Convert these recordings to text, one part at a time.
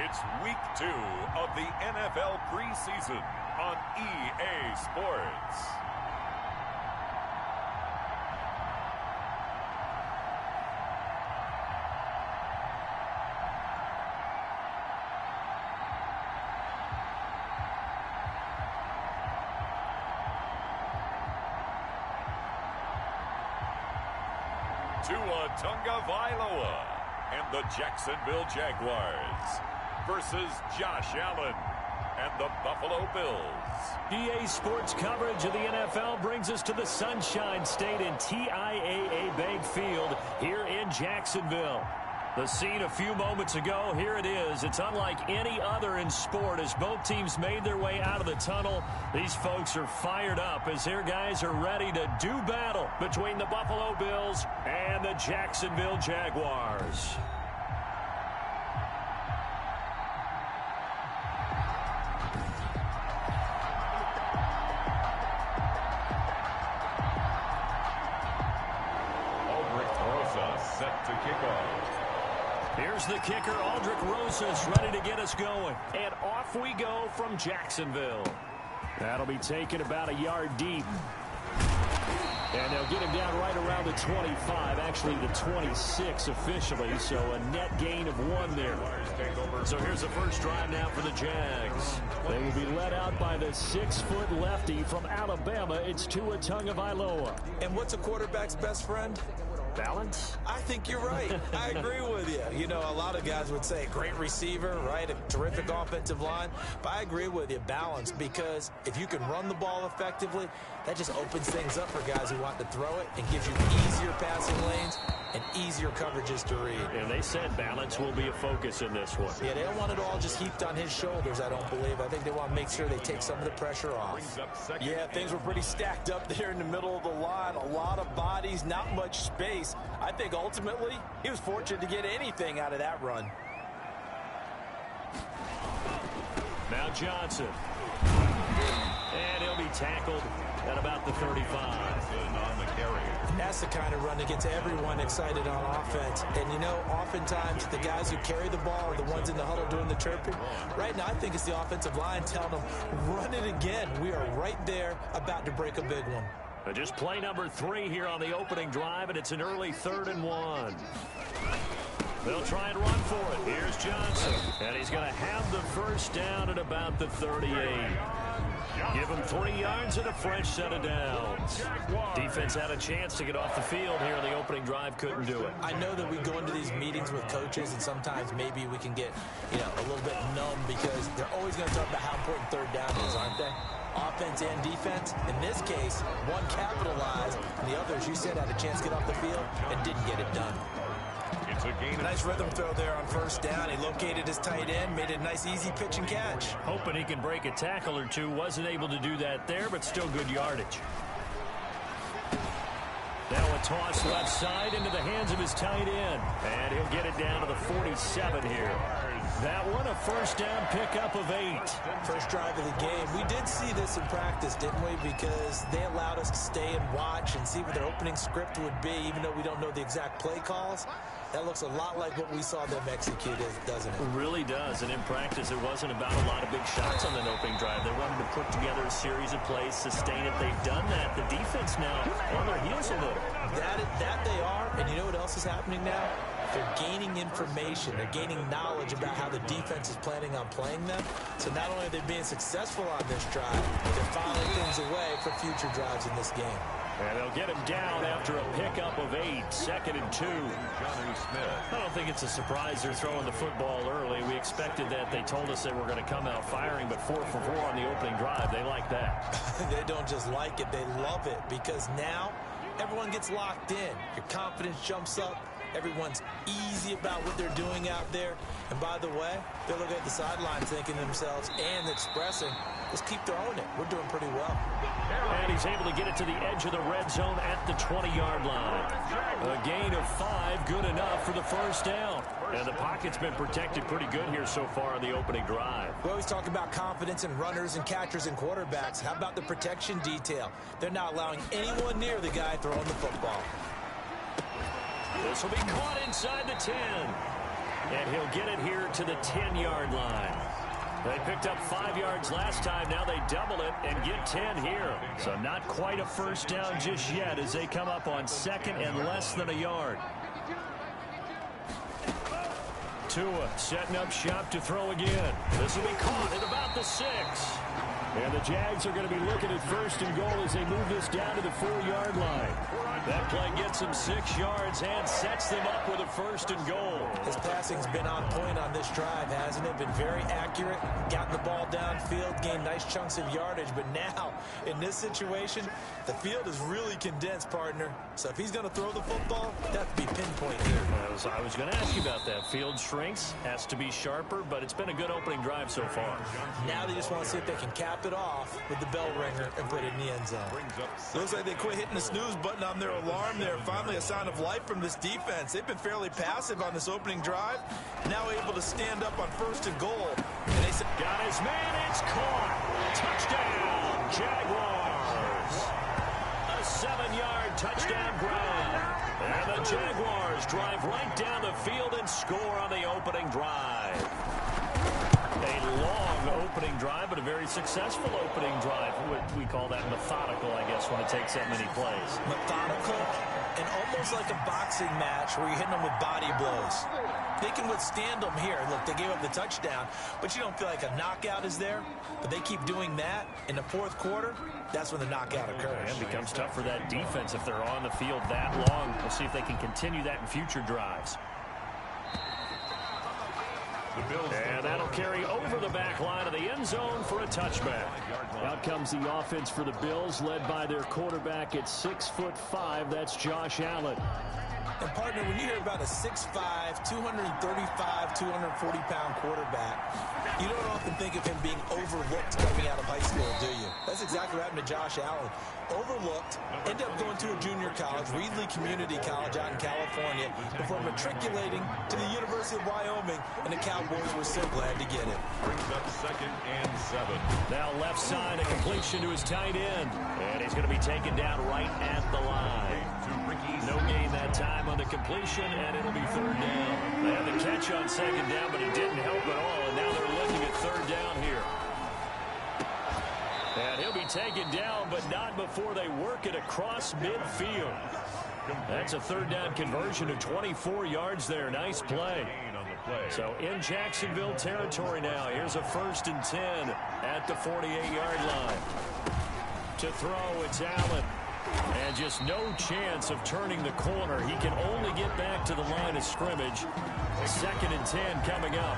It's week 2 of the NFL preseason on EA Sports. Tua Tagovailoa and the Jacksonville Jaguars versus Josh Allen and the Buffalo Bills. EA Sports coverage of the NFL brings us to the Sunshine State in TIAA Bank Field here in Jacksonville. The scene a few moments ago, here it is. It's unlike any other in sport as both teams made their way out of the tunnel. These folks are fired up as their guys are ready to do battle between the Buffalo Bills and the Jacksonville Jaguars. Set to kick off. Here's the kicker, Aldrich Rosas, ready to get us going. And off we go from Jacksonville. That'll be taken about a yard deep. And they'll get him down right around the 25, actually the 26 officially, so a net gain of 1 there. So here's the first drive now for the Jags. They will be led out by the 6-foot lefty from Alabama. It's Tua Tagovailoa. And what's a quarterback's best friend? Balance? I think you're right. I agree with you. You know, a lot of guys would say great receiver, right? A terrific offensive line. But I agree with you, balance, because if you can run the ball effectively, that just opens things up for guys who want to throw it and gives you easier passing lanes and easier coverages to read. And they said balance will be a focus in this one. Yeah, they don't want it all just heaped on his shoulders, I don't believe. I think they want to make sure they take some of the pressure off. Yeah, things were pretty stacked up there in the middle of the line. A lot of bodies, not much space. I think ultimately he was fortunate to get anything out of that run. Now Johnson. And he'll be tackled at about the 35. On the carry. That's the kind of run that gets everyone excited on offense. And, you know, oftentimes the guys who carry the ball are the ones in the huddle doing the chirping. Right now, I think it's the offensive line telling them, run it again. We are right there about to break a big one. Just play number 3 here on the opening drive, and it's an early 3rd and 1. They'll try and run for it. Here's Johnson. And he's going to have the first down at about the 38. Give him 3 yards and a fresh set of downs. Defense had a chance to get off the field here in the opening drive, couldn't do it. I know that we go into these meetings with coaches, and sometimes maybe we can get, you know, a little bit numb because they're always going to talk about how important 3rd down is, aren't they? Offense and defense. In this case, one capitalized, and the others, you said, had a chance to get off the field and didn't get it done. It's a gain. Nice rhythm throw there on first down. He located his tight end, made it a nice, easy pitch and catch. Hoping he can break a tackle or two. Wasn't able to do that there, but still good yardage. Now a toss left side into the hands of his tight end. And he'll get it down to the 47 here. That one, a first down pickup of 8. First drive of the game. We did see this in practice, didn't we? Because they allowed us to stay and watch and see what their opening script would be, even though we don't know the exact play calls. That looks a lot like what we saw them execute, doesn't it? It really does. And in practice, it wasn't about a lot of big shots on that opening drive. They wanted to put together a series of plays, sustain it. They've done that. The defense now on their heels a little. That they are. And you know what else is happening now? They're gaining information. They're gaining knowledge about how the defense is planning on playing them. So not only are they being successful on this drive, they're filing things away for future drives in this game. And they'll get him down after a pickup of 8, 2nd and 2. I don't think it's a surprise they're throwing the football early. We expected that. They told us they were going to come out firing, but 4 for 4 on the opening drive. They like that. They don't just like it, they love it, because now everyone gets locked in. Your confidence jumps up. Everyone's easy about what they're doing out there. And by the way, they're looking at the sidelines thinking to themselves and expressing, let's keep throwing it. We're doing pretty well. And he's able to get it to the edge of the red zone at the 20-yard line. A gain of 5, good enough for the first down. And the pocket's been protected pretty good here so far on the opening drive. We always talk about confidence in runners and catchers and quarterbacks. How about the protection detail? They're not allowing anyone near the guy throwing the football. This will be caught inside the 10. And he'll get it here to the 10-yard line. They picked up 5 yards last time. Now they double it and get 10 here. So not quite a first down just yet as they come up on second and less than a yard. Tua setting up shop to throw again. This will be caught at about the 6. And the Jags are going to be looking at first and goal as they move this down to the 4-yard line. That play gets them 6 yards and sets them up with a first and goal. His passing's been on point on this drive, hasn't it? Been very accurate, gotten the ball downfield, gained nice chunks of yardage. But now, in this situation, the field is really condensed, partner. So if he's going to throw the football, that would be pinpoint here. I was going to ask you about that. Field shrinks, has to be sharper, but it's been a good opening drive so far. Now they just want to see if they can cap it off with the bell ringer and put it in the end zone. Looks like they quit hitting the snooze button on their alarm there. Finally a sign of life from this defense. They've been fairly passive on this opening drive. Now able to stand up on first and goal. And they said, got his man, it's caught. Touchdown, Jaguars. A 7-yard touchdown grab. And the Jaguars drive right down the field and score on the opening drive. A long opening drive, but a very successful opening drive. We call that methodical, I guess, when it takes that many plays. Methodical and almost like a boxing match where you're hitting them with body blows. They can withstand them here. Look, they gave up the touchdown, but you don't feel like a knockout is there. But they keep doing that in the fourth quarter. That's when the knockout occurs. And it becomes tough for that defense if they're on the field that long. We'll see if they can continue that in future drives. And that'll carry over the back line of the end zone for a touchback. Out comes the offense for the Bills, led by their quarterback at 6'5". That's Josh Allen. And, partner, when you hear about a 6'5", 235, 240-pound quarterback, you don't often think of him being overlooked coming out of high school, do you? That's exactly what happened to Josh Allen. Overlooked, ended up going to a junior college, Reedley Community College out in California, before matriculating to the University of Wyoming, and the Cowboys were so glad to get him. Brings up 2nd and 7. Now left side, a completion to his tight end. And he's going to be taken down right at the line. No gain that time on the completion, and it'll be 3rd down. They had the catch on 2nd down, but he didn't help at all, and now they're looking at 3rd down here. And he'll be taken down, but not before they work it across midfield. That's a 3rd down conversion of 24 yards there. Nice play. So in Jacksonville territory now. Here's a 1st and 10 at the 48-yard line. To throw, it's Allen. And just no chance of turning the corner. He can only get back to the line of scrimmage. 2nd and 10 coming up.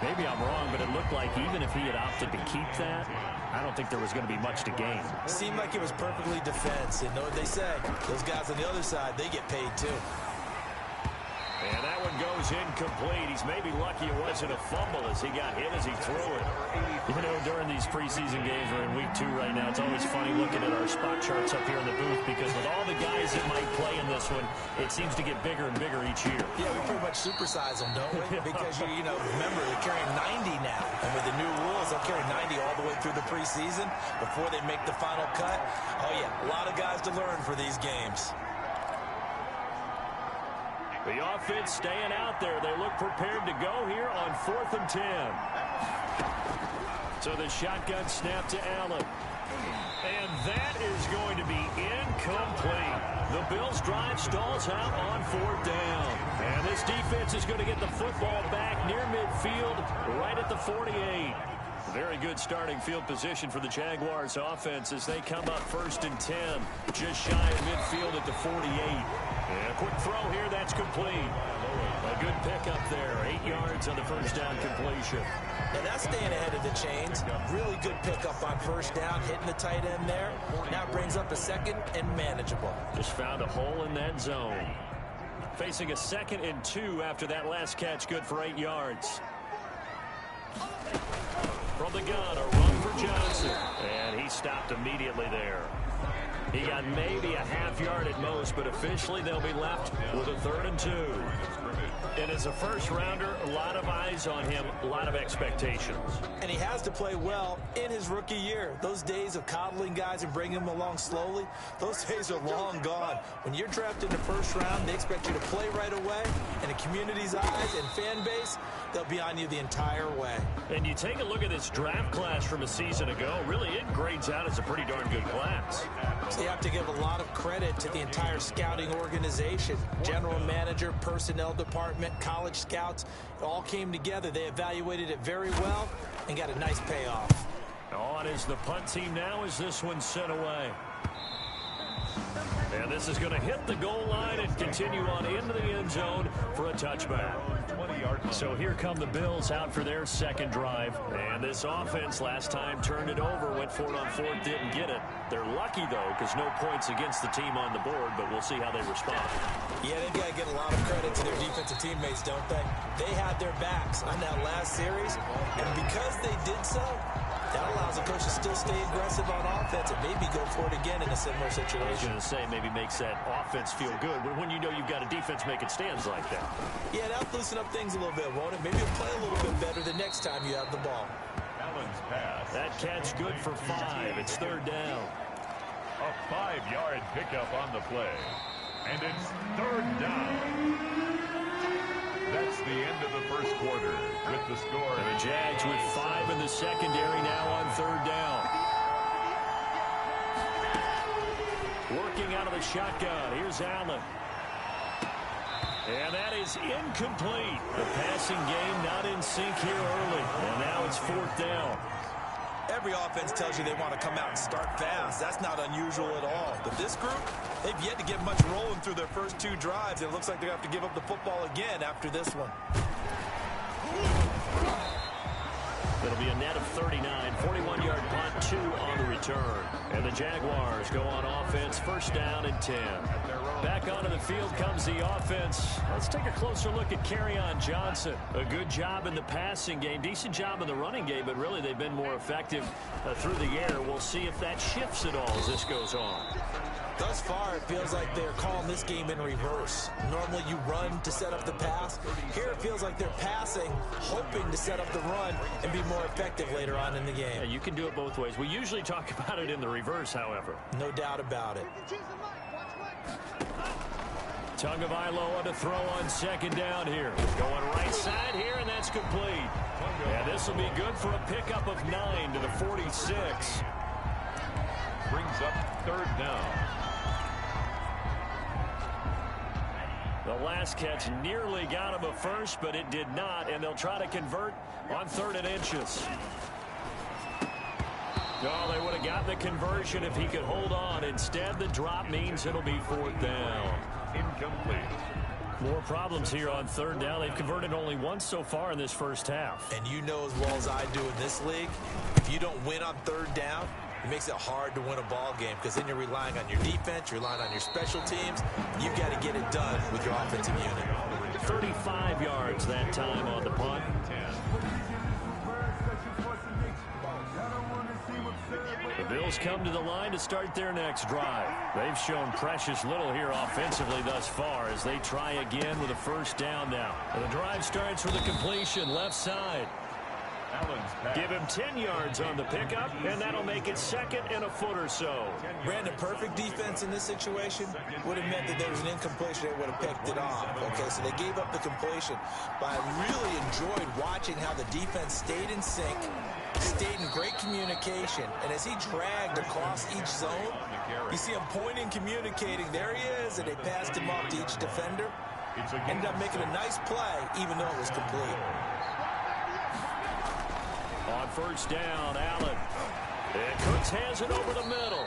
Maybe I'm wrong, but it looked like even if he had opted to keep that, I don't think there was going to be much to gain. Seemed like it was perfectly defense. And know what they say? Those guys on the other side, they get paid too. And that one goes incomplete. He's maybe lucky it wasn't a fumble as he got hit as he threw it. You know, during these preseason games, we're in week 2 right now. It's always funny looking at our spot charts up here in the booth because with all the guys that might play in this one, it seems to get bigger and bigger each year. Yeah, we pretty much supersize them, don't we? Because, you know, remember, they're carrying 90 now. And with the new rules, they'll carry 90 all the way through the preseason before they make the final cut. Oh, yeah, a lot of guys to learn for these games. The offense staying out there. They look prepared to go here on 4th and 10. So the shotgun snap to Allen. And that is going to be incomplete. The Bills' drive stalls out on 4th down. And this defense is going to get the football back near midfield, right at the 48. Very good starting field position for the Jaguars offense as they come up 1st and 10, just shy of midfield at the 48. And a quick throw here, that's complete. A good pickup there, 8 yards on the 1st down completion. Now that's staying ahead of the chains. Really good pickup on 1st down, hitting the tight end there. Now it brings up a 2nd and manageable. Just found a hole in that zone. Facing a 2nd and 2 after that last catch, good for 8 yards. From the gun, a run for Johnson. And he stopped immediately there. He got maybe a half yard at most, but officially they'll be left with a 3rd and 2. And as a first-rounder, a lot of eyes on him, a lot of expectations. And he has to play well in his rookie year. Those days of coddling guys and bringing them along slowly, those days are long gone. When you're drafted in the 1st round, they expect you to play right away and in a community's eyes and fan base, they'll be on you the entire way. And you take a look at this draft class from a season ago, really it grades out as a pretty darn good class. So you have to give a lot of credit to the entire scouting organization. General manager, personnel department, college scouts, it all came together. They evaluated it very well and got a nice payoff. On is the punt team now as this one's sent away. And this is going to hit the goal line and continue on into the end zone for a touchback. So here come the Bills out for their second drive. And this offense last time turned it over, went for it on fourth, didn't get it. They're lucky, though, because no points against the team on the board, but we'll see how they respond. Yeah, they've got to get a lot of credit to their defensive teammates, don't they? They had their backs on that last series, and because they did so, that allows the coach to still stay aggressive on offense and maybe go for it again in a similar situation. I was going to say maybe makes that offense feel good, but when you know you've got a defense making stands like that. Yeah, that'll loosen up things a little bit, won't it? Maybe you'll play a little bit better the next time you have the ball. That catch good for 5. It's third down. A 5-yard pickup on the play. And it's third down. That's the end of the first quarter with the score. And the Jags with 5 in the secondary now on third down. Working out of the shotgun. Here's Allen. And that is incomplete. The passing game not in sync here early. And now it's fourth down. Every offense tells you they want to come out and start fast. That's not unusual at all. But this group, they've yet to get much rolling through their first 2 drives. It looks like they're going to have to give up the football again after this one. It'll be a net of 39, 41-yard punt, 2 on the return. And the Jaguars go on offense, first down and 10. Back onto the field comes the offense. Let's take a closer look at Kerryon Johnson. A good job in the passing game, decent job in the running game, but really they've been more effective through the air. We'll see if that shifts at all as this goes on. Thus far, it feels like they're calling this game in reverse. Normally you run to set up the pass. Here it feels like they're passing, hoping to set up the run and be more effective later on in the game. Yeah, you can do it both ways. We usually talk about it in the reverse, however. No doubt about it. Tagovailoa to throw on second down here. Going right side here, and that's complete. And this will be good for a pickup of 9 to the 46. Brings up third down. The last catch nearly got him a first, but it did not, and they'll try to convert on 3rd and inches. Oh, they would have gotten the conversion if he could hold on. Instead, the drop means it'll be 4th down. Incomplete. More problems here on 3rd down. They've converted only once so far in this first half. And you know as well as I do in this league, if you don't win on 3rd down, it makes it hard to win a ball game because then you're relying on your defense, you're relying on your special teams. You've got to get it done with your offensive unit. 35 yards that time on the punt. The Bills come to the line to start their next drive. They've shown precious little here offensively thus far as they try again with a first down now. And the drive starts with a completion left side. Give him 10 yards on the pickup, and that'll make it 2nd and a foot or so. Brandon, perfect defense in this situation would have meant that there was an incompletion. They would have picked it off. Okay, so they gave up the completion. But I really enjoyed watching how the defense stayed in sync, stayed in great communication, and as he dragged across each zone, you see him pointing, communicating. There he is, and they passed him off to each defender. Ended up making a nice play, even though it was complete. On first down, Allen. And Cooks has it over the middle.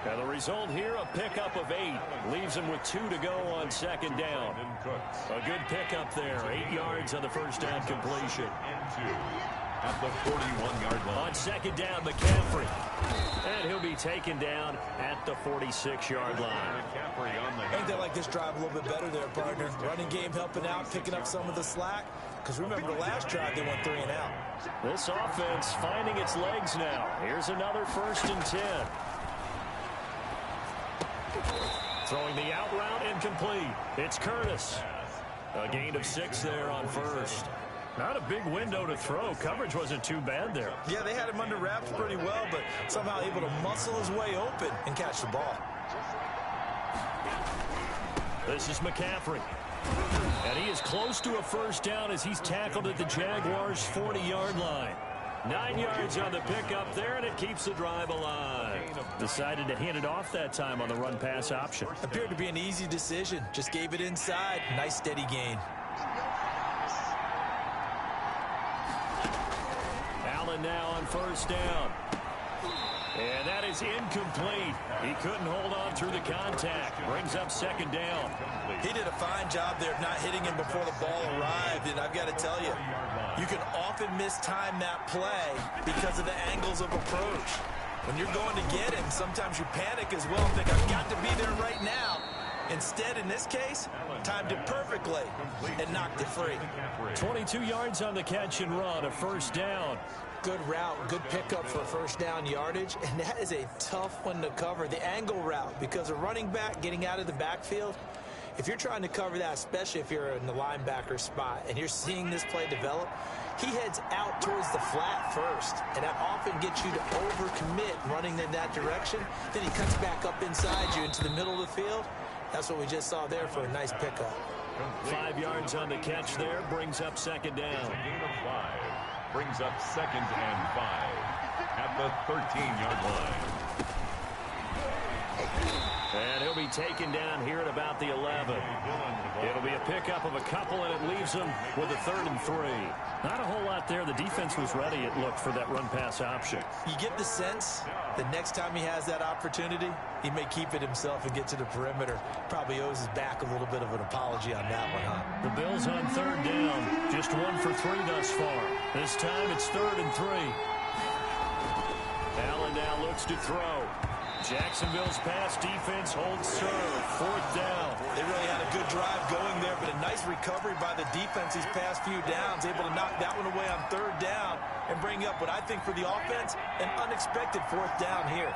And the result here, a pickup of 8. Leaves him with 2 to go on 2nd down. A good pickup there. 8 yards on the first down completion. At the 41-yard line. On 2nd down, McCaffrey. And he'll be taken down at the 46-yard line. Ain't that like this drive a little bit better there, partner? Running game helping out, picking up some of the slack. Because remember the last drive, they went 3 and out. This offense finding its legs now. Here's another 1st and 10. Throwing the out route incomplete. It's Curtis. A gain of 6 there on first. Not a big window to throw. Coverage wasn't too bad there. Yeah, they had him under wraps pretty well, but somehow able to muscle his way open and catch the ball. This is McCaffrey. And he is close to a first down as he's tackled at the Jaguars' 40-yard line. 9 yards on the pickup there, and it keeps the drive alive. Decided to hand it off that time on the run-pass option. Appeared to be an easy decision. Just gave it inside. Nice steady gain. Allen now on first down. And that is incomplete. He couldn't hold on through the contact. Brings up second down. He did a fine job there of not hitting him before the ball arrived. And I've got to tell you, you can often mistime that play because of the angles of approach. When you're going to get him, sometimes you panic as well and think, I've got to be there right now. Instead, in this case, timed it perfectly and knocked it free. 22 yards on the catch and run, a first down. Good route, good pickup for first down yardage, and that is a tough one to cover, the angle route, because a running back getting out of the backfield, if you're trying to cover that, especially if you're in the linebacker spot and you're seeing this play develop, he heads out towards the flat first, and that often gets you to overcommit running in that direction. Then he cuts back up inside you into the middle of the field. That's what we just saw there for a nice pickup. 5 yards on the catch there, brings up second down. Brings up 2nd and 5 at the 13-yard line. And he'll be taken down here at about the 11. It'll be a pickup of a couple, and it leaves him with a 3rd and 3. Not a whole lot there. The defense was ready, it looked, for that run-pass option. You get the sense the next time he has that opportunity, he may keep it himself and get to the perimeter. Probably owes his back a little bit of an apology on that one, huh? The Bills on 3rd down. Just 1 for 3 thus far. This time it's 3rd and 3. Allen now looks to throw. Jacksonville's pass defense holds serve. 4th down. They really had a good drive going there, but a nice recovery by the defense these past few downs, able to knock that one away on 3rd down and bring up what I think for the offense, an unexpected 4th down here.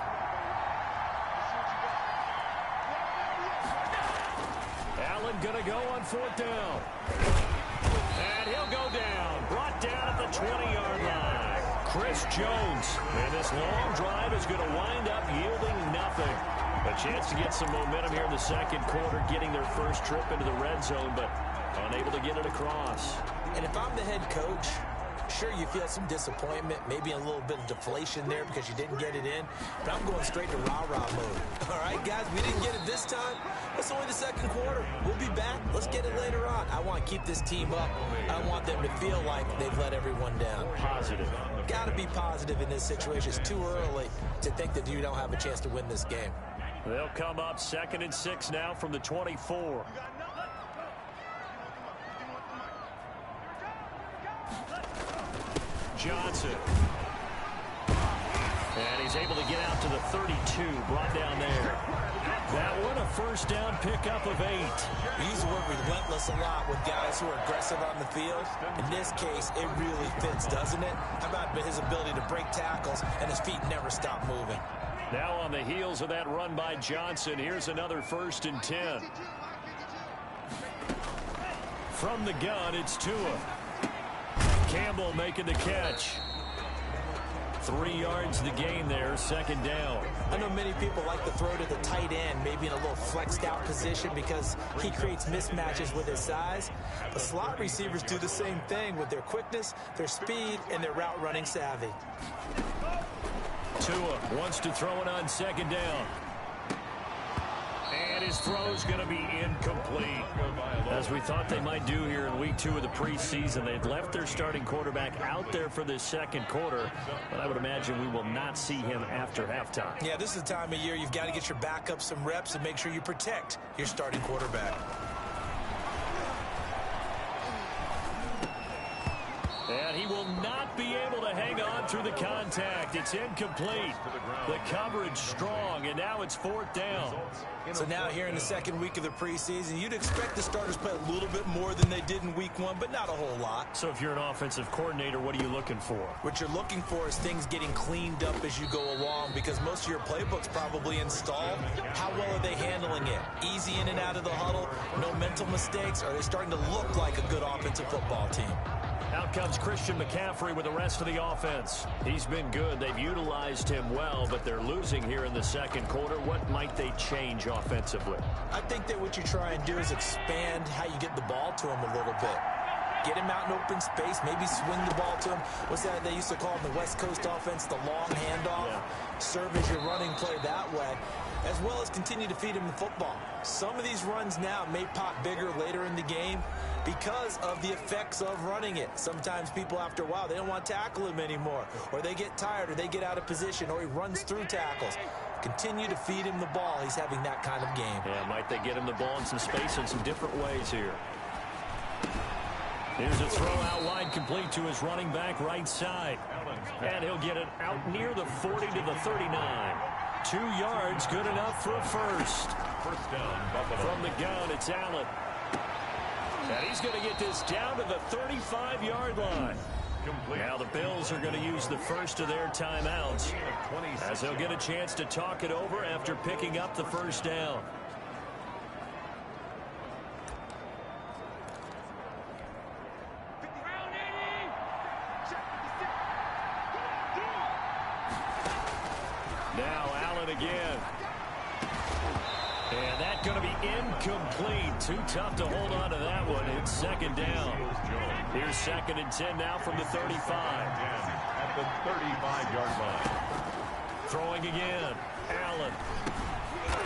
Allen gonna go on 4th down. And he'll go down. Brought down at the 20-yard line. Chris Jones. And this long drive is going to wind up yielding nothing. A chance to get some momentum here in the second quarter, getting their first trip into the red zone, but unable to get it across. And if I'm the head coach, sure, you feel some disappointment, maybe a little bit of deflation there because you didn't get it in, but I'm going straight to rah-rah mode. All right, guys, we didn't get it this time. It's only the second quarter. We'll be back. Let's get it later on. I want to keep this team up. I don't want them to feel like they've let everyone down. Positive. Got to be positive in this situation. It's too early to think that you don't have a chance to win this game. They'll come up 2nd and 6 now from the 24. Johnson. And he's able to get out to the 32, brought down there. That one a first down pickup of 8. We use the word relentless a lot with guys who are aggressive on the field. In this case, it really fits, doesn't it? How about his ability to break tackles and his feet never stop moving? Now on the heels of that run by Johnson, here's another 1st and 10. From the gun, it's Tua. Campbell making the catch. 3 yards the gain there, 2nd down. I know many people like to throw to the tight end, maybe in a little flexed out position because he creates mismatches with his size. But slot receivers do the same thing with their quickness, their speed, and their route running savvy. Tua wants to throw it on 2nd down. And his throw's going to be incomplete. As we thought they might do here in week 2 of the preseason, they'd left their starting quarterback out there for this second quarter, but I would imagine we will not see him after halftime. Yeah, this is the time of year you've got to get your backup some reps and make sure you protect your starting quarterback. And he will not be able to hang on through the contact. It's incomplete. The coverage strong, and now it's 4th down. So now here in the second week of the preseason, you'd expect the starters play a little bit more than they did in week 1, but not a whole lot. So if you're an offensive coordinator, what are you looking for? What you're looking for is things getting cleaned up as you go along because most of your playbook's probably installed. How well are they handling it? Easy in and out of the huddle, no mental mistakes? Are they starting to look like a good offensive football team? Out comes Christian McCaffrey with with the rest of the offense. He's been good. They've utilized him well, but they're losing here in the second quarter. What might they change offensively? I think that what you try and do is expand how you get the ball to him a little bit. Get him out in open space, maybe swing the ball to him. What's that they used to call in the West Coast offense, the long handoff? Yeah. Serve as your running play that way, as well as continue to feed him the football. Some of these runs now may pop bigger later in the game because of the effects of running it. Sometimes people, after a while, they don't want to tackle him anymore, or they get tired, or they get out of position, or he runs through tackles. Continue to feed him the ball. He's having that kind of game. Yeah, might they get him the ball in some space in some different ways here. Here's a throw out wide, complete to his running back right side. And he'll get it out near the 40 to the 39. 2 yards, good enough for a first. First down, Buffalo. From the gun, it's Allen. And he's going to get this down to the 35-yard line. Now the Bills are going to use the first of their timeouts, as they'll get a chance to talk it over after picking up the first down. Now Allen again. And that's going to be incomplete. Too tough to hold on to that one. It's second down. Here's 2nd and 10 now from the 35. At the 35-yard line. Throwing again. Allen.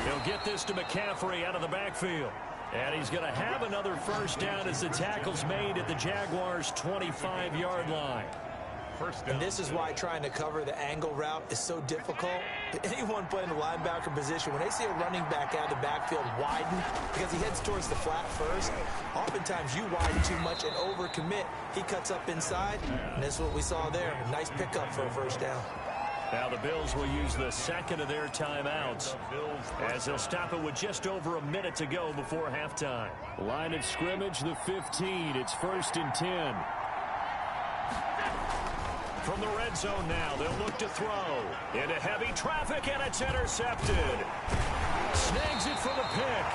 He'll get this to McCaffrey out of the backfield. And he's going to have another first down as the tackle's made at the Jaguars' 25-yard line. And this is why trying to cover the angle route is so difficult. Anyone playing the linebacker position, when they see a running back out of the backfield widen because he heads towards the flat first, oftentimes you widen too much and overcommit. He cuts up inside, and that's what we saw there. A nice pickup for a first down. Now the Bills will use the second of their timeouts as they'll stop it with just over a minute to go before halftime. Line of scrimmage, the 15. It's 1st and 10. From the red zone now, they'll look to throw. Into heavy traffic, and it's intercepted. Snags it for the pick.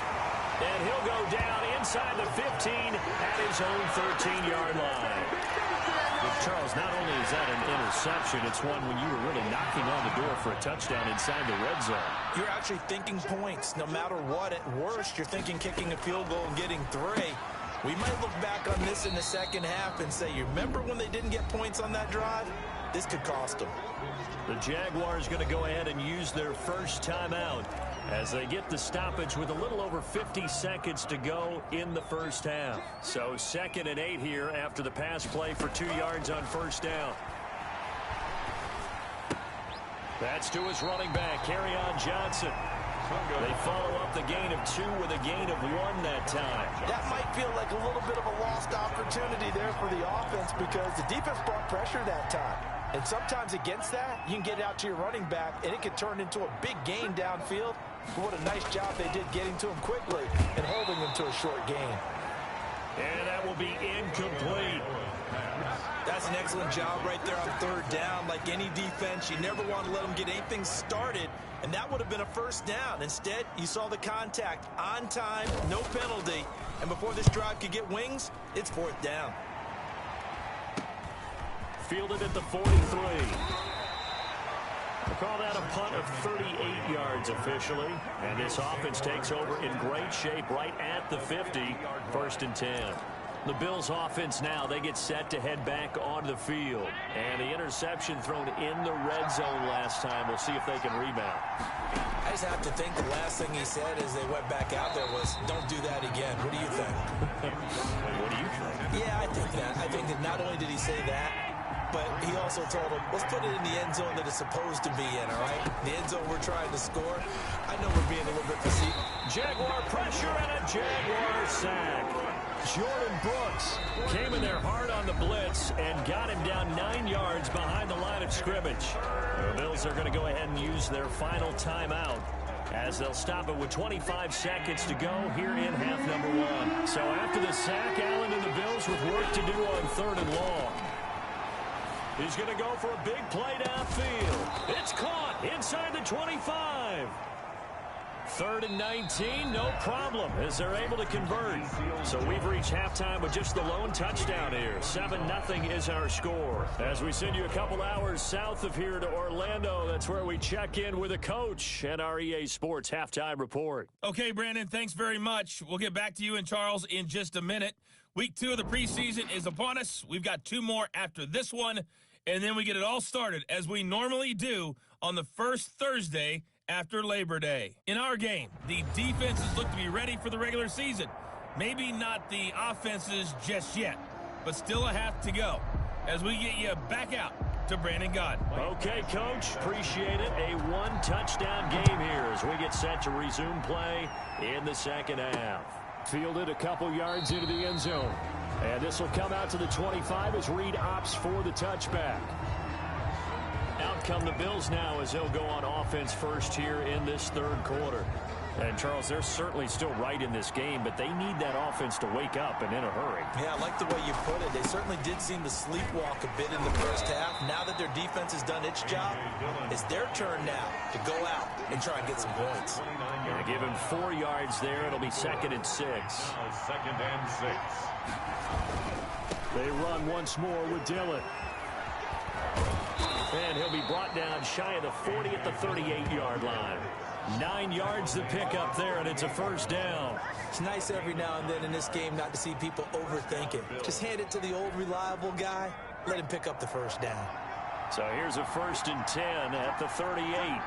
And he'll go down inside the 15 at his own 13-yard line. But Charles, not only is that an interception, it's one when you were really knocking on the door for a touchdown inside the red zone. You're actually thinking points. No matter what, at worst, you're thinking kicking a field goal and getting 3. We might look back on this in the second half and say, you remember when they didn't get points on that drive? This could cost them. The Jaguars going to go ahead and use their first timeout as they get the stoppage with a little over 50 seconds to go in the first half. So 2nd and 8 here after the pass play for 2 yards on first down. That's to his running back, Kerryon Johnson. They follow up the gain of 2 with a gain of 1 that time. That might feel like a little bit of a lost opportunity there for the offense because the defense brought pressure that time. And sometimes against that, you can get out to your running back, and it can turn into a big gain downfield. But what a nice job they did getting to him quickly and holding him to a short gain. And that will be incomplete. That's an excellent job right there on 3rd down. Like any defense, you never want to let them get anything started, and that would have been a first down. Instead, you saw the contact on time, no penalty, and before this drive could get wings, it's 4th down. Fielded at the 43. We'll call that a punt of 38 yards officially, and this offense takes over in great shape right at the 50, 1st and 10. The Bills offense now, they get set to head back onto the field. And the interception thrown in the red zone last time. We'll see if they can rebound. I just have to think the last thing he said as they went back out there was, don't do that again. What do you think? What do you think? Yeah, I think that. I think that not only did he say that, but he also told him, let's put it in the end zone that it's supposed to be in, all right? The end zone we're trying to score. I know we're being a little bit facetious. Jaguar pressure and a Jaguar sack. Jordan Brooks came in there hard on the blitz and got him down 9 yards behind the line of scrimmage. The Bills are going to go ahead and use their final timeout as they'll stop it with 25 seconds to go here in half number 1. So after the sack, Allen and the Bills with work to do on 3rd and long. He's going to go for a big play downfield. It's caught inside the 25. 3rd and 19, no problem, as they're able to convert. So we've reached halftime with just the lone touchdown here. 7-0 is our score. As we send you a couple hours south of here to Orlando, that's where we check in with a coach and our EA Sports halftime report. Okay, Brandon, thanks very much. We'll get back to you and Charles in just a minute. Week 2 of the preseason is upon us. We've got 2 more after this one, and then we get it all started, as we normally do, on the first Thursday after Labor Day. In our game, the defenses look to be ready for the regular season. Maybe not the offenses just yet, but still a half to go as we get you back out to Brandon Gaudin. Okay, Coach, appreciate it. A 1-touchdown game here as we get set to resume play in the second half. Fielded a couple yards into the end zone. And this will come out to the 25 as Reed opts for the touchback. Out come the Bills now as they'll go on offense first here in this 3rd quarter. And, Charles, they're certainly still right in this game, but they need that offense to wake up and in a hurry. Yeah, I like the way you put it. They certainly did seem to sleepwalk a bit in the first half. Now that their defense has done its job, it's their turn now to go out and try and get some points. Going to give him 4 yards there. It'll be 2nd and 6. 2nd and 6. They run once more with Dillon. And he'll be brought down shy of the 40 at the 38-yard line. 9 yards to pick up there, and it's a first down. It's nice every now and then in this game not to see people overthink it. Just hand it to the old reliable guy. Let him pick up the first down. So here's a 1st and 10 at the 38.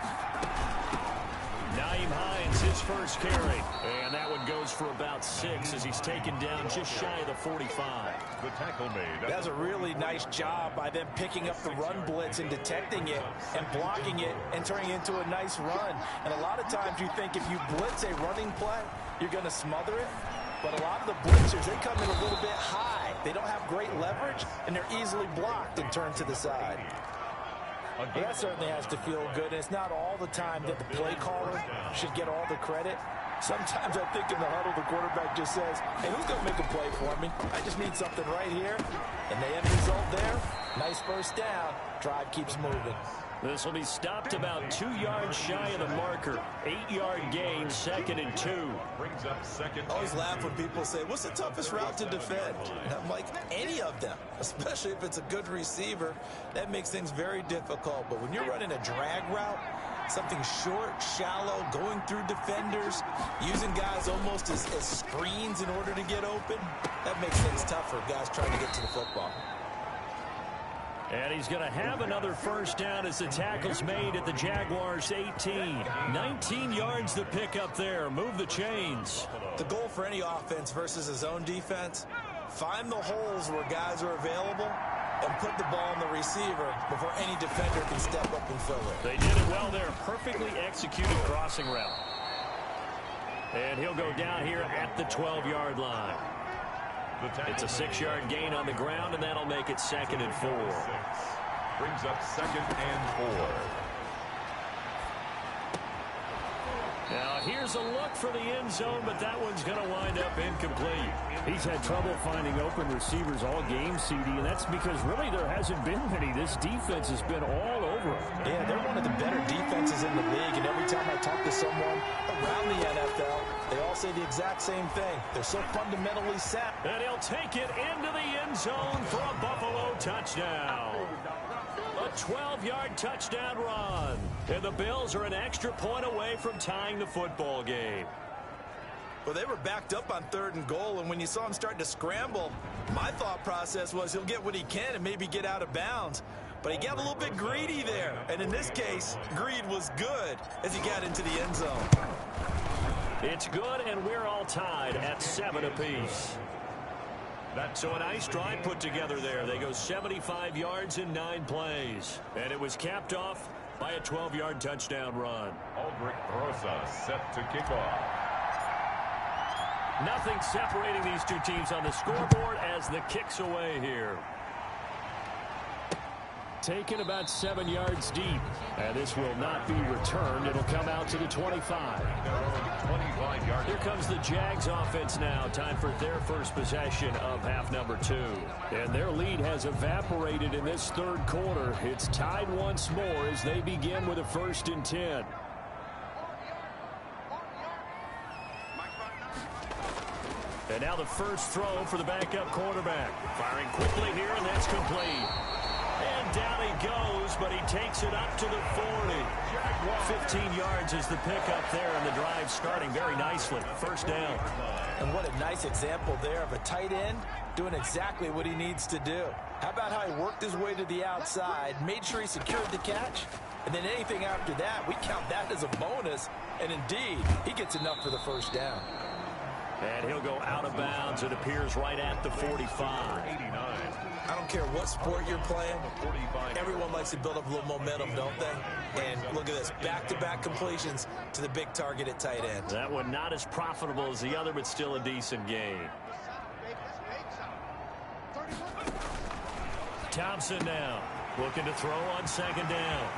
Nyheim Hines, his first carry. And that one goes for about 6 as he's taken down just shy of the 45. The tackle made. That's a really nice job by them picking up the run blitz and detecting it and blocking it and turning it into a nice run. And a lot of times you think if you blitz a running play, you're going to smother it. But a lot of the blitzers, they come in a little bit high. They don't have great leverage, and they're easily blocked and turned to the side. Well, that certainly has to feel good. And it's not all the time that the play caller should get all the credit. Sometimes I think in the huddle, the quarterback just says, hey, who's going to make a play for me? I just need something right here. And the end result there, nice first down. Drive keeps moving. This will be stopped about 2 yards shy of the marker. 8-yard gain, 2nd and 2. Brings up 2nd. I always laugh when people say, what's the toughest route to defend? And I'm like, any of them, especially if it's a good receiver. That makes things very difficult. But when you're running a drag route, something short, shallow, going through defenders, using guys almost as screens in order to get open, that makes things tougher, guys trying to get to the football. And he's going to have another first down as the tackle's made at the Jaguars' 18. 19 yards to pick up there. Move the chains. The goal for any offense versus his own defense, find the holes where guys are available and put the ball on the receiver before any defender can step up and fill it. They did it well there. Perfectly executed crossing route. And he'll go down here at the 12-yard line. It's a 6-yard gain on the ground, and that'll make it 2nd and 4. Brings up 2nd and 4. Now, here's a look for the end zone, but that one's going to wind up incomplete. He's had trouble finding open receivers all game, CD, and that's because really there hasn't been many. This defense has been all over him. Yeah, they're one of the better defenses in the league, and every time I talk to someone around the NFL, they all say the exact same thing. They're so fundamentally sound. And he'll take it into the end zone for a Buffalo touchdown. A 12-yard touchdown run. And the Bills are an extra point away from tying the football game. Well, they were backed up on 3rd and goal, and when you saw him starting to scramble, my thought process was he'll get what he can and maybe get out of bounds. But he got a little bit greedy there. And in this case, greed was good as he got into the end zone. It's good, and we're all tied at 7 apiece. So a nice drive put together there. They go 75 yards in 9 plays. And it was capped off by a 12-yard touchdown run. Aldrich Rosa set to kick off. Nothing separating these two teams on the scoreboard as the kick's away here. Taken about 7 yards deep. And this will not be returned. It'll come out to the 25. Here comes the Jags offense now. Time for their first possession of half number 2. And their lead has evaporated in this 3rd quarter. It's tied once more as they begin with a 1st and 10. And now the first throw for the backup quarterback. Firing quickly here, and that's complete. And down he goes, but he takes it up to the 40. 15 yards is the pickup there, and the drive starting very nicely. First down. And what a nice example there of a tight end doing exactly what he needs to do. How about how he worked his way to the outside, made sure he secured the catch, and then anything after that, we count that as a bonus. And indeed, he gets enough for the first down. And he'll go out of bounds. It appears right at the 45. I don't care what sport you're playing. Everyone likes to build up a little momentum, don't they? And look at this, back-to-back completions to the big target at tight end. That one not as profitable as the other, but still a decent gain. Thompson now looking to throw on second down.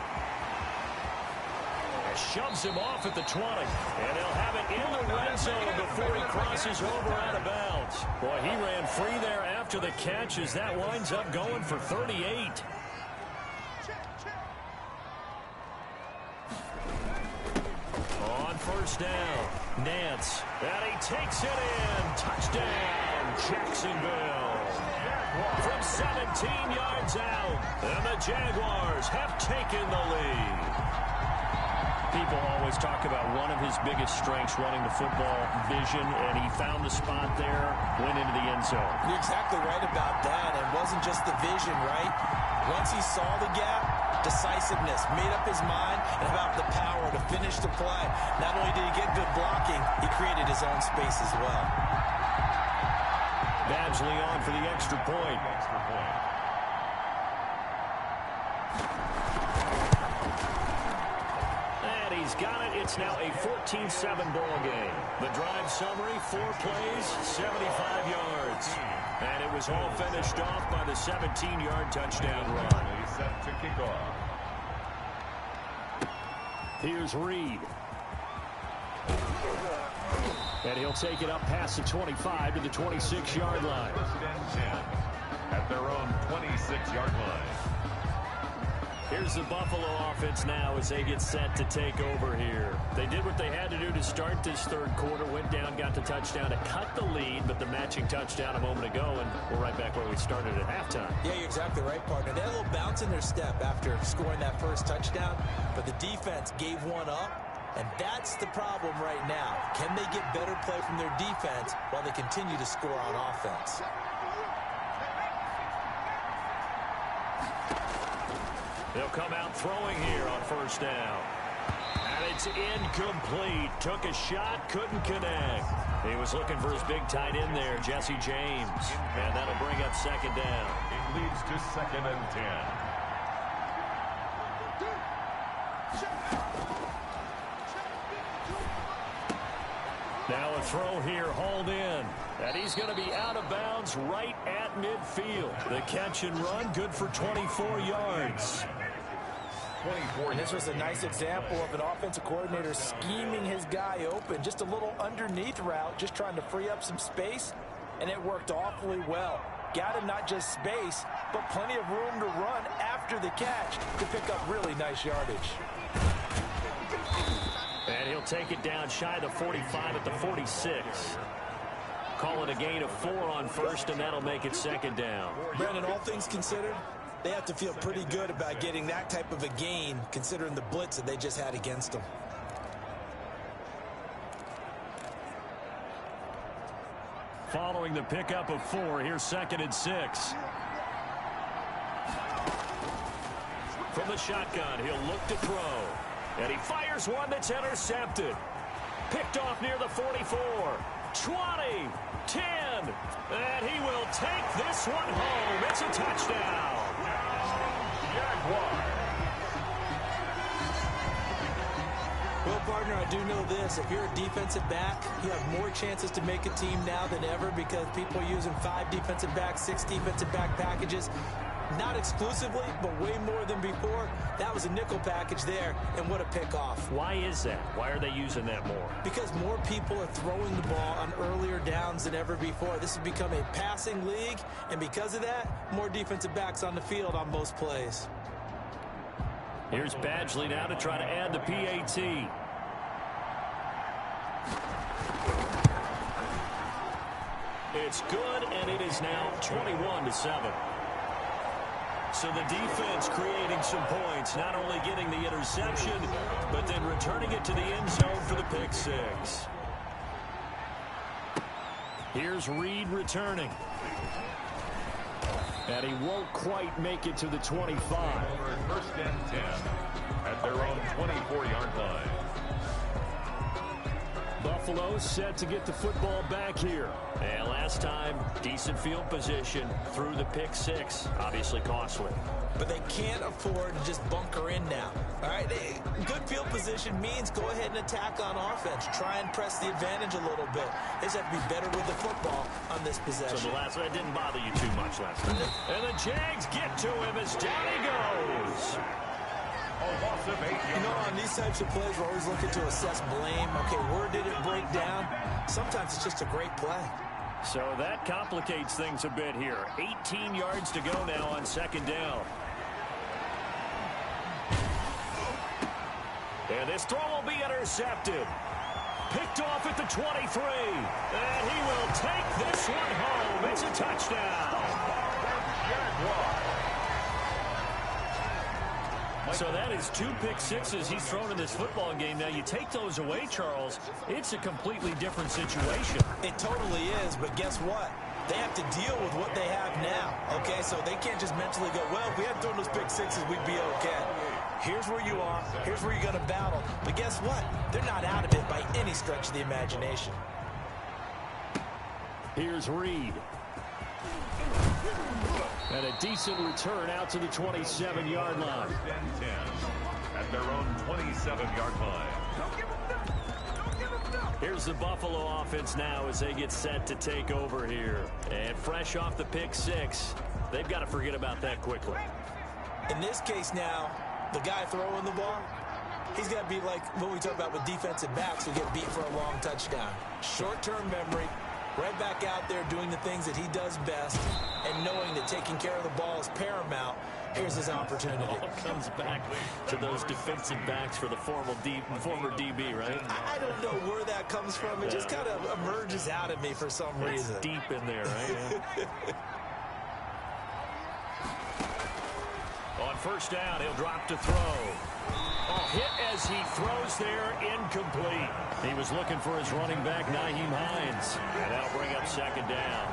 Shoves him off at the 20. And they'll have it in the red zone before he crosses over out of bounds. Boy, he ran free there after the catch as that winds up going for 38. On first down, Nance. And he takes it in. Touchdown, Jacksonville. From 17 yards out. And the Jaguars have taken the lead. People always talk about one of his biggest strengths running the football, vision, and he found the spot there, went into the end zone. You're exactly right about that. It wasn't just the vision, right? Once he saw the gap, decisiveness, made up his mind, and about the power to finish the play. Not only did he get good blocking, he created his own space as well. Badgley on for the extra point. He's got it. It's now a 14-7 ball game. The drive summary, 4 plays, 75 yards. And it was all finished off by the 17-yard touchdown run. Set to kick off. Here's Reed. And he'll take it up past the 25 to the 26-yard line. First and 10 at their own 26-yard line. Here's the Buffalo offense now as they get set to take over here. They did what they had to do to start this third quarter, went down, got the touchdown to cut the lead, but the matching touchdown a moment ago, and we're right back where we started at halftime. Yeah, you're exactly right, partner. They had a little bounce in their step after scoring that first touchdown, but the defense gave one up, and that's the problem right now. Can they get better play from their defense while they continue to score on offense? They'll come out throwing here on first down. And it's incomplete. Took a shot, couldn't connect. He was looking for his big tight end there, Jesse James. And that'll bring up second down. It leads to 2nd and 10. Now a throw here, hauled in. And he's going to be out of bounds right at midfield. The catch and run, good for 24 yards. And this was a nice example of an offensive coordinator scheming his guy open. Just a little underneath route, just trying to free up some space, and it worked awfully well. Got him not just space, but plenty of room to run after the catch to pick up really nice yardage. And he'll take it down shy of the 45 at the 46. Call it a gain of 4 on first, and that'll make it second down. Brandon, all things considered, they have to feel pretty good about getting that type of a gain, considering the blitz that they just had against them. Following the pickup of 4, here's 2nd and 6. From the shotgun, he'll look to throw. And he fires one that's intercepted. Picked off near the 44. 20, 10, and he will take this one home. It's a touchdown. Jaguar. Well, partner, I do know this. If you're a defensive back, you have more chances to make a team now than ever because people are using 5 defensive backs, 6 defensive back packages. Not exclusively, but way more than before. That was a nickel package there, and what a pickoff. Why is that? Why are they using that more? Because more people are throwing the ball on earlier downs than ever before. This has become a passing league, and because of that, more defensive backs on the field on most plays. Here's Badgley now to try to add the PAT. It's good, and it is now 21-7. So the defense creating some points, not only getting the interception, but then returning it to the end zone for the pick six. Here's Reed returning. And he won't quite make it to the 25. First and 10 at their own 24-yard line. Buffalo set to get the football back here. And last time, decent field position through the pick six. Obviously costly. But they can't afford to just bunker in now. All right, good field position means go ahead and attack on offense. Try and press the advantage a little bit. They just have to be better with the football on this possession. So the last one didn't bother you too much last time. And the Jags get to him as down he goes. You know, on these types of plays, we're always looking to assess blame. Okay, where did it break down? Sometimes it's just a great play. So that complicates things a bit here. 18 yards to go now on second down. And this throw will be intercepted. Picked off at the 23. And he will take this one home. It's a touchdown. So that is 2 pick sixes he's thrown in this football game. Now, you take those away, Charles, it's a completely different situation. It totally is, but guess what? They have to deal with what they have now, okay? So they can't just mentally go, well, if we hadn't thrown those pick sixes, we'd be okay. Here's where you are. Here's where you're going to battle. But guess what? They're not out of it by any stretch of the imagination. Here's Reed. And a decent return out to the 27-yard line. First and 10 at their own 27-yard line. Here's the Buffalo offense now as they get set to take over here. And fresh off the pick six, they've got to forget about that quickly. In this case now, the guy throwing the ball, he's got to be like what we talk about with defensive backs who get beat for a long touchdown. Short-term memory, right back out there doing the things that he does best, and knowing that taking care of the ball is paramount. Here's his opportunity. All comes back to those defensive backs for the former DB, right? I don't know where that comes from. It just kind of emerges out of me for some reason. It's deep in there, right? On first down, he'll drop to throw. Hit as he throws there, incomplete. He was looking for his running back, Nyheim Hines. And that'll bring up second down.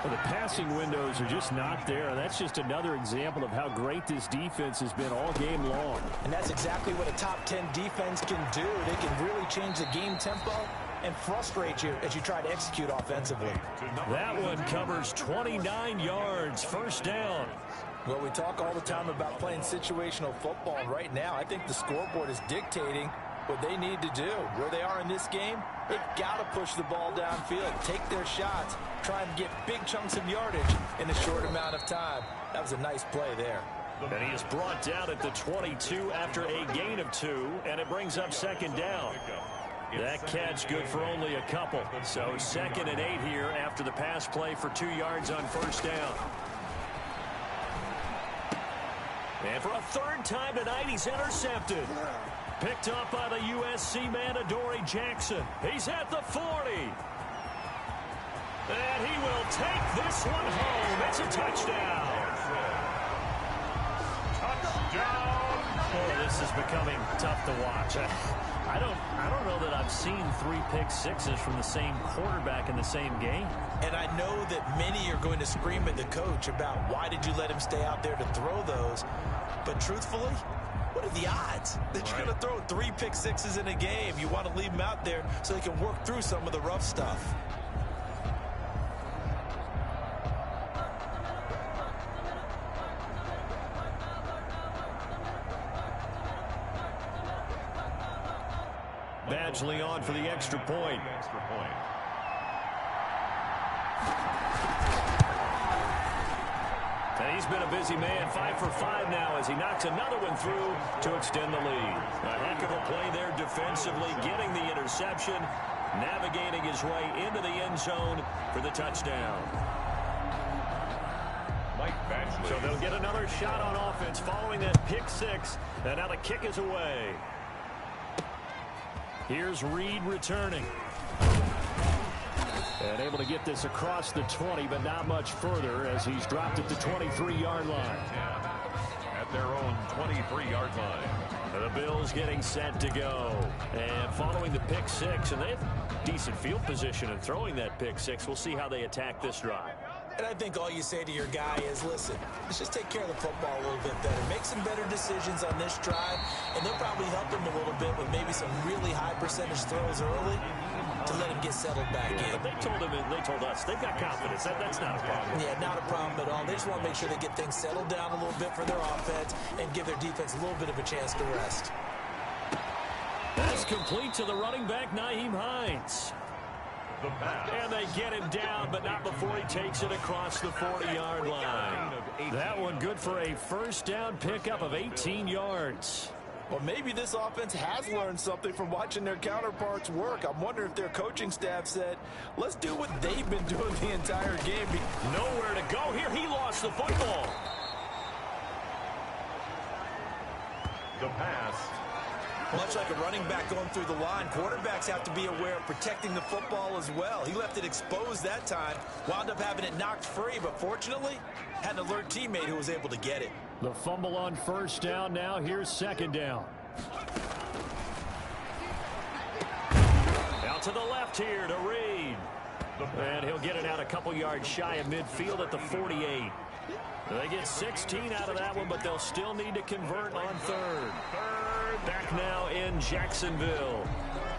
Well, the passing windows are just not there. And that's just another example of how great this defense has been all game long. And that's exactly what a top 10 defense can do. They can really change the game tempo and frustrate you as you try to execute offensively. That one covers 29 yards, first down. Well, we talk all the time about playing situational football, and right now I think the scoreboard is dictating what they need to do. Where they are in this game, they've got to push the ball downfield, take their shots, try and get big chunks of yardage in a short amount of time. That was a nice play there. And he is brought down at the 22 after a gain of 2, and it brings up second down. That catch good for only a couple. So 2nd and 8 here after the pass play for 2 yards on first down. And for a third time tonight, he's intercepted. Picked up by the USC man, Adoree Jackson. He's at the 40. And he will take this one home. It's a touchdown. Touchdown. Oh, this is becoming tough to watch. I don't know that I've seen 3 pick sixes from the same quarterback in the same game. And I know that many are going to scream at the coach about why did you let him stay out there to throw those. But truthfully, what are the odds that you're going to throw 3 pick sixes in a game? You want to leave him out there so he can work through some of the rough stuff. Badgley on for the extra point. And he's been a busy man, 5 for 5 now as he knocks another one through to extend the lead. A heck of a play there defensively, getting the interception, navigating his way into the end zone for the touchdown. So they'll get another shot on offense following that pick six, and now the kick is away. And able to get this across the 20, but not much further as he's dropped at the 23-yard line. At their own 23-yard line. The Bills getting set to go. And following the pick six, and they have decent field position in throwing that pick six. We'll see how they attack this drive. And I think all you say to your guy is, listen, let's just take care of the football a little bit better. Make some better decisions on this drive, and they'll probably help him a little bit with maybe some really high percentage throws early to let him get settled back in. But they told us they've got confidence. That's not a problem. Yeah, not a problem at all. They just want to make sure they get things settled down a little bit for their offense and give their defense a little bit of a chance to rest. That's complete to the running back, Nyheim Hines. And they get him down, but not before he takes it across the 40-yard line. That one good for a first down pickup of 18 yards. Well, maybe this offense has learned something from watching their counterparts work. I'm wondering if their coaching staff said, let's do what they've been doing the entire game. Nowhere to go here. He lost the football. The pass. Much like a running back going through the line, quarterbacks have to be aware of protecting the football as well. He left it exposed that time, wound up having it knocked free, but fortunately, had an alert teammate who was able to get it. The fumble on first down now. Here's second down. Out to the left here to Reed. And he'll get it out a couple yards shy of midfield at the 48. They get 16 out of that one, but they'll still need to convert on third. Back now in Jacksonville.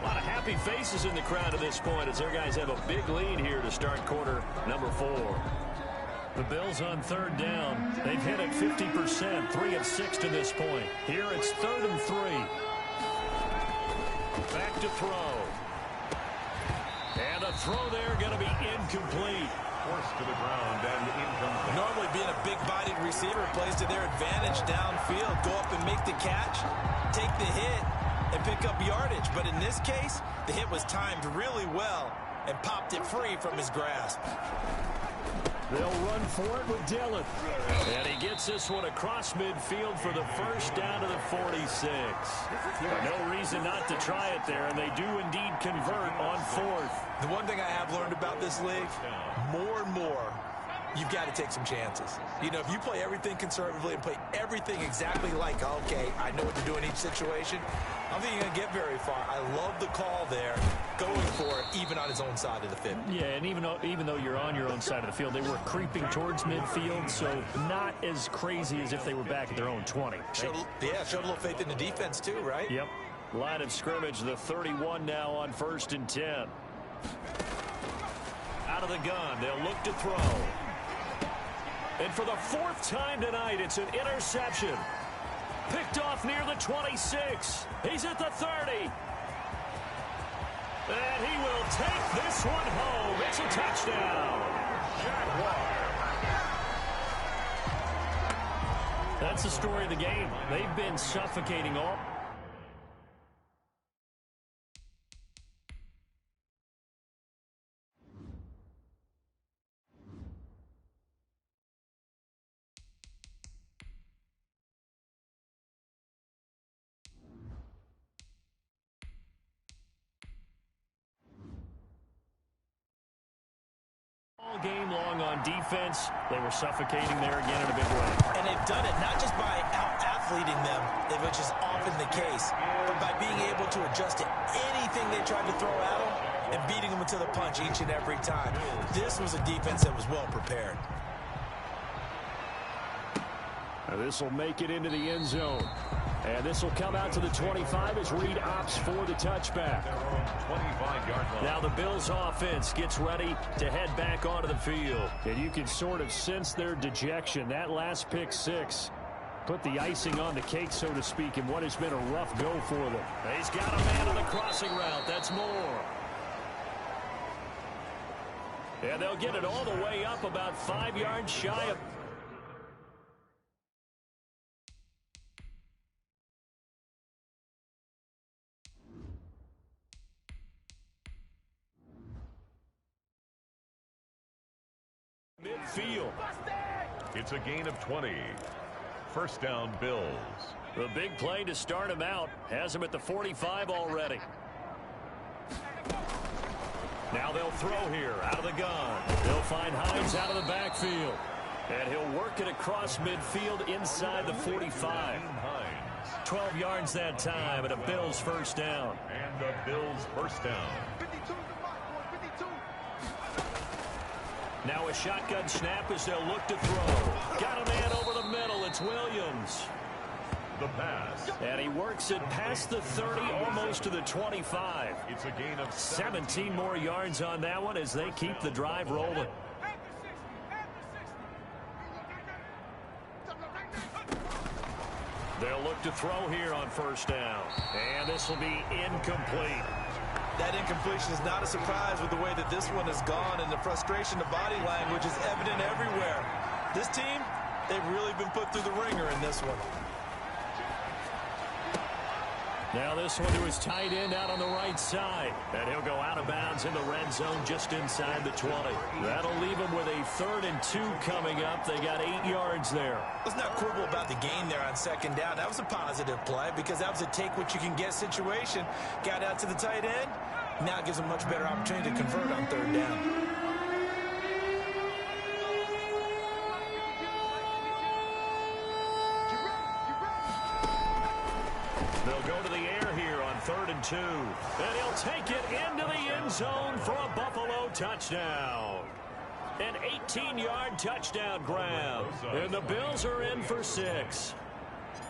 A lot of happy faces in the crowd at this point as their guys have a big lead here to start quarter number 4. The Bills on third down. They've hit it 50%, 3 of 6 to this point. Here it's 3rd and 3. Back to throw. And a throw there going to be incomplete. Forced to the ground and incomplete. Normally being a big-bodied receiver plays to their advantage downfield. Go up and make the catch, take the hit, and pick up yardage. But in this case, the hit was timed really well and popped it free from his grasp. They'll run for it with Dillon. And he gets this one across midfield for the first down to the 46. No reason not to try it there, and they do indeed convert on fourth. The one thing I have learned about this league, more and more, you've got to take some chances. You know, if you play everything conservatively and play everything exactly like, okay, I know what to do in each situation, I don't think you're going to get very far. I love the call there, going for it, even on his own side of the field. Yeah, and even though you're on your own side of the field, they were creeping towards midfield, so not as crazy as if they were back at their own 20. Showed a little faith in the defense too, right? Yep. Line of scrimmage, the 31 now on 1st and 10. Out of the gun, they'll look to throw. And for the 4th time tonight, it's an interception. Picked off near the 26. He's at the 30. And he will take this one home. It's a touchdown. That's the story of the game. They've been suffocating all. All game long on defense. They were suffocating there again in a big way. And they've done it not just by out-athleting them, which is often the case, but by being able to adjust to anything they tried to throw at them and beating them to the punch each and every time. This was a defense that was well prepared. This will make it into the end zone. And this will come out to the 25 as Reed opts for the touchback. 25-yard line. Now the Bills offense gets ready to head back onto the field. And you can sort of sense their dejection. That last pick six put the icing on the cake, so to speak, in what has been a rough go for them. He's got a man on the crossing route. That's Moore. And they'll get it all the way up about 5 yards shy of... midfield. It's a gain of 20. First down, Bills. The big play to start him out has him at the 45 already. Now they'll throw here out of the gun. They'll find Hines out of the backfield. And he'll work it across midfield inside the 45. 12 yards that time, and a Bills first down. And the Bills first down. Now a shotgun snap as they'll look to throw. Got a man over the middle. It's Williams. The pass. And he works it past the 30, almost to the 25. It's a gain of 17 more yards on that one as they keep the drive rolling. They'll look to throw here on first down. And this will be incomplete. That incompletion is not a surprise with the way that this one has gone, and the frustration of body language is evident everywhere. This team, they've really been put through the ringer in this one. Now this one to his tight end out on the right side. And he'll go out of bounds in the red zone just inside the 20. That'll leave him with a 3rd and 2 coming up. They got 8 yards there. Let's not quibble about the gain there on second down. That was a positive play because that was a take-what-you-can-get situation. Got out to the tight end. Now it gives them a much better opportunity to convert on 3rd down. They'll go to the air here on 3rd and 2. And he'll take it into the end zone for a Buffalo touchdown. An 18-yard touchdown grab. And the Bills are in for 6.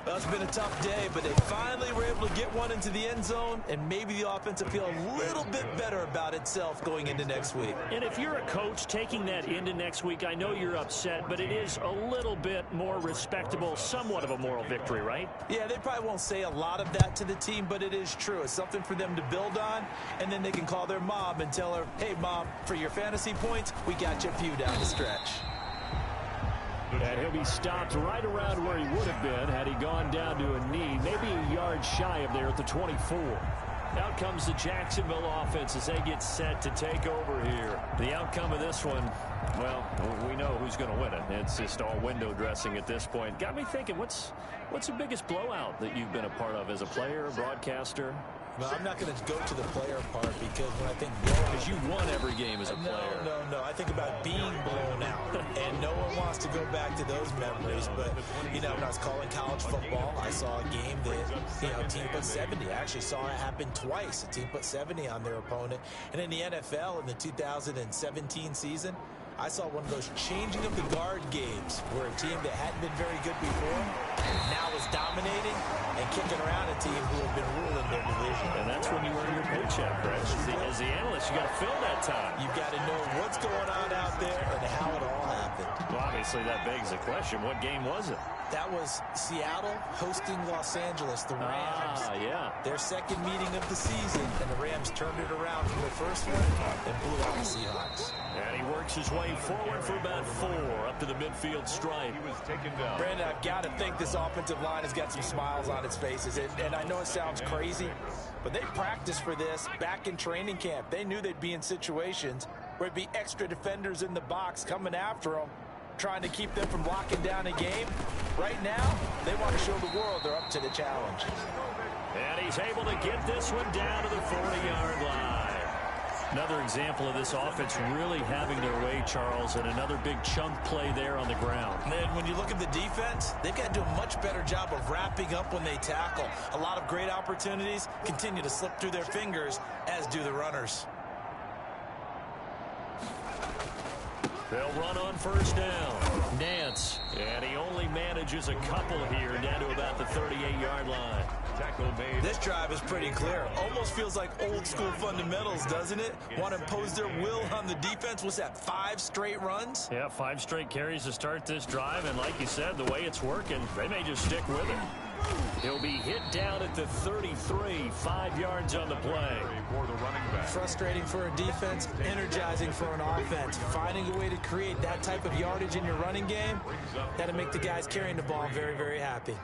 Well, it's been a tough day, but they finally were able to get one into the end zone, and maybe the offense will feel a little bit better about itself going into next week. And if you're a coach taking that into next week, I know you're upset, but it is a little bit more respectable, somewhat of a moral victory, right? Yeah, they probably won't say a lot of that to the team, but it is true. It's something for them to build on, and then they can call their mom and tell her, hey, Mom, for your fantasy points, we got you a few down the stretch. And he'll be stopped right around where he would have been had he gone down to a knee, maybe a yard shy of there at the 24. Out comes the Jacksonville offense as they get set to take over here. The outcome of this one, well, we know who's going to win it. It's just all window dressing at this point. Got me thinking, what's the biggest blowout that you've been a part of as a player, broadcaster? Well, I'm not going to go to the player part because when I think blowout... Because you won every game as a player. No. I think about being blown out. And no one wants to go back to those memories. But, you know, when I was calling college football, I saw a game that, you know, a team put 70. I actually saw it happen twice. A team put 70 on their opponent. And in the NFL, in the 2017 season, I saw one of those changing of the guard games where a team that hadn't been very good before now is dominating and kicking around a team who have been ruling their division. And that's when you earn your paycheck, right? As the analyst, you got to fill that time. You've got to know what's going on out there and how it all happened. Well, obviously, that begs the question, what game was it? That was Seattle hosting Los Angeles, the Rams. Yeah. Their second meeting of the season, and the Rams turned it around from the first one and blew out the Seahawks. And he works his way forward for about 4 up to the midfield stripe. He was taken down. Brandon, I've got to think this offensive line has got some smiles on its faces. And I know it sounds crazy, but they practiced for this back in training camp. They knew they'd be in situations where it'd be extra defenders in the box coming after them, trying to keep them from locking down a game. Right now, they want to show the world they're up to the challenge. And he's able to get this one down to the 40-yard line. Another example of this offense really having their way, Charles, and another big chunk play there on the ground. And when you look at the defense, they've got to do a much better job of wrapping up when they tackle. A lot of great opportunities continue to slip through their fingers, as do the runners. They'll run on first down. Nance. And he only manages a couple here down to about the 38-yard line. Tackle made. This drive is pretty clear. Almost feels like old school fundamentals, doesn't it? Want to impose their will on the defense. What's that, 5 straight runs? Yeah, 5 straight carries to start this drive. And like you said, the way it's working, they may just stick with it. He'll be hit down at the 33, 5 yards on the play. For the running back. Frustrating for a defense, energizing for an offense. Finding a way to create that type of yardage in your running game, that'll make the guys carrying the ball very, very happy.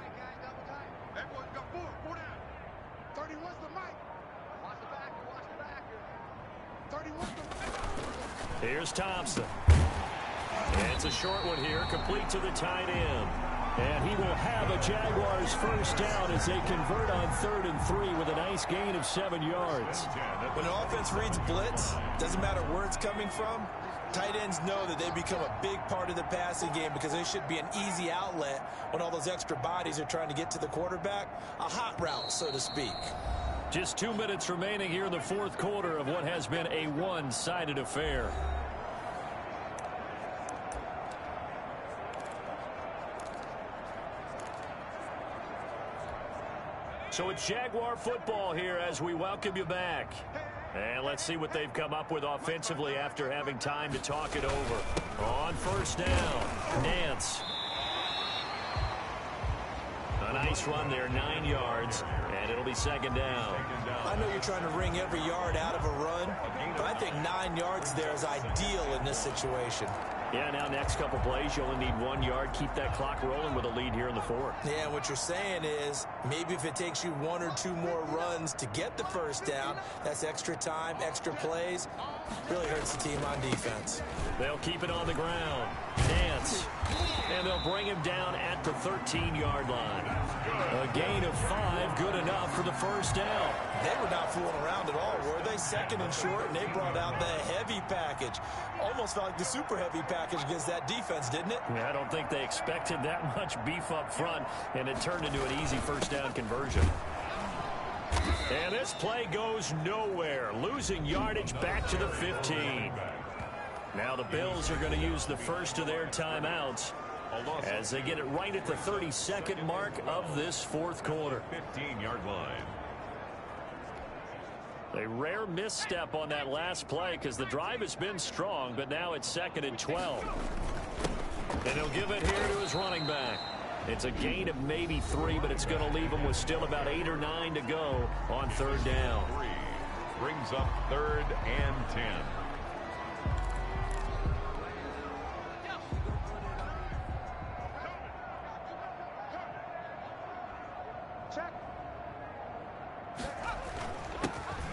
Here's Thompson. It's a short one here, complete to the tight end. And he will have a Jaguars first down as they convert on 3rd and 3 with a nice gain of 7 yards. When an offense reads blitz, doesn't matter where it's coming from, tight ends know that they become a big part of the passing game because they should be an easy outlet when all those extra bodies are trying to get to the quarterback. A hot route, so to speak. Just 2 minutes remaining here in the fourth quarter of what has been a one-sided affair. So it's Jaguar football here as we welcome you back. And let's see what they've come up with offensively after having time to talk it over. On first down, Nance. A nice run there, 9 yards, and it'll be 2nd down. I know you're trying to wring every yard out of a run, but I think 9 yards there is ideal in this situation. Yeah, now next couple plays, you only need 1 yard. Keep that clock rolling with a lead here in the fourth. Yeah, what you're saying is maybe if it takes you 1 or 2 more runs to get the first down, that's extra time, extra plays. Really hurts the team on defense. They'll keep it on the ground. Nance. And they'll bring him down at the 13-yard line. A gain of 5, good enough for the first down. They were not fooling around at all, were they? 2nd and short, and they brought out the heavy package. Almost felt like the super heavy package against that defense, didn't it? Yeah, I don't think they expected that much beef up front, and it turned into an easy first down conversion. And this play goes nowhere, losing yardage back to the 15. Now the Bills are going to use the first of their timeouts as they get it right at the 32nd mark of this fourth quarter. 15-yard line. A rare misstep on that last play because the drive has been strong, but now it's 2nd and 12. And he'll give it here to his running back. It's a gain of maybe 3, but it's going to leave him with still about 8 or 9 to go on 3rd down. 3 brings up 3rd and 10.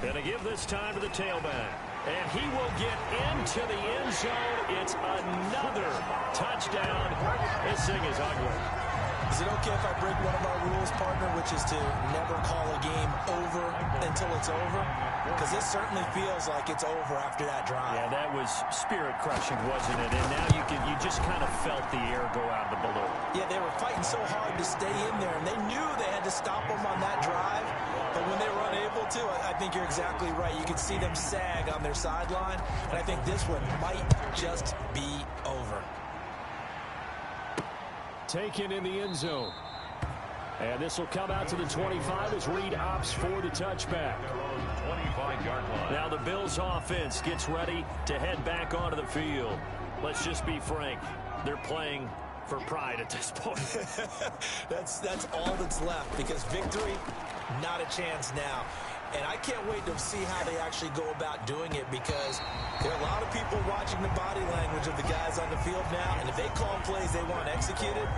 Going to give this time to the tailback. And he will get into the end zone. It's another touchdown. This thing is ugly. Is it okay if I break one of our rules, partner, which is to never call a game over until it's over? Because this certainly feels like it's over after that drive. Yeah, that was spirit-crushing, wasn't it? And now you just kind of felt the air go out of the balloon. Yeah, they were fighting so hard to stay in there, and they knew they had to stop them on that drive. But when they were unable to, I think you're exactly right. You could see them sag on their sideline, and I think this one might just be over. Taken in the end zone. And this will come out to the 25 as Reed opts for the touchback. 25-yard line. Now the Bills offense gets ready to head back onto the field. Let's just be frank. They're playing for pride at this point. That's all that's left, because victory, not a chance now. And I can't wait to see how they actually go about doing it, because there are a lot of people watching the body language of the guys on the field now, and if they call plays they want executed,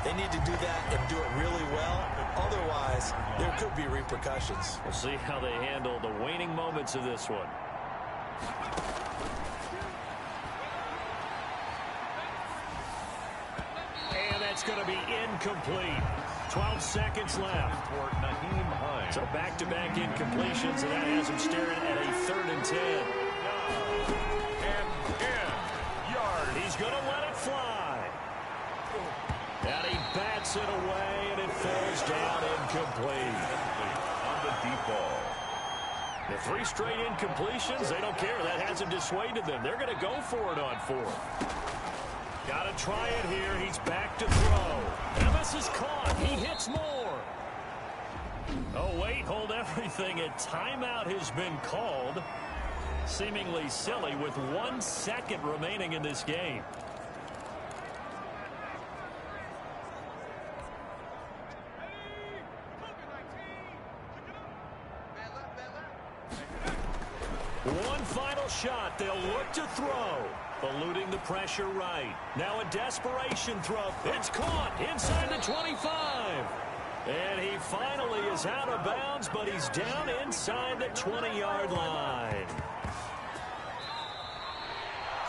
they need to do that and do it really well. Otherwise, there could be repercussions. We'll see how they handle the waning moments of this one. And that's going to be incomplete. 12 seconds left. For Naheem Hines. So back-to-back incompletions, and that has him staring at a 3rd and 10. And 10 yards. He's going to let it fly. And he bats it away, and it falls down incomplete. On the deep ball. The 3 straight incompletions, they don't care. That hasn't dissuaded them. They're going to go for it on 4th. Got to try it here. He's back to throw. And this is caught. He hits more. Oh, wait, hold everything. A timeout has been called. Seemingly silly with 1 second remaining in this game. One final shot. They'll look to throw. Eluding the pressure right. Now a desperation throw. It's caught inside the 25. And he finally is out of bounds, but he's down inside the 20-yard line.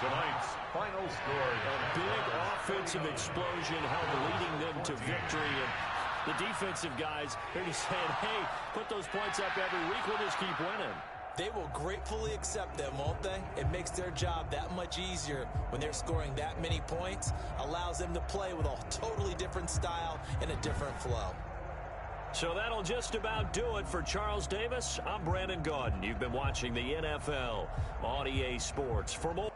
Tonight's final score. A big offensive explosion held leading them to victory. And the defensive guys, they're just saying, hey, put those points up every week. We'll just keep winning. They will gratefully accept them, won't they? It makes their job that much easier when they're scoring that many points. Allows them to play with a totally different style and a different flow. So that'll just about do it for Charles Davis. I'm Brandon Gaudin. You've been watching the NFL on EA Sports. For more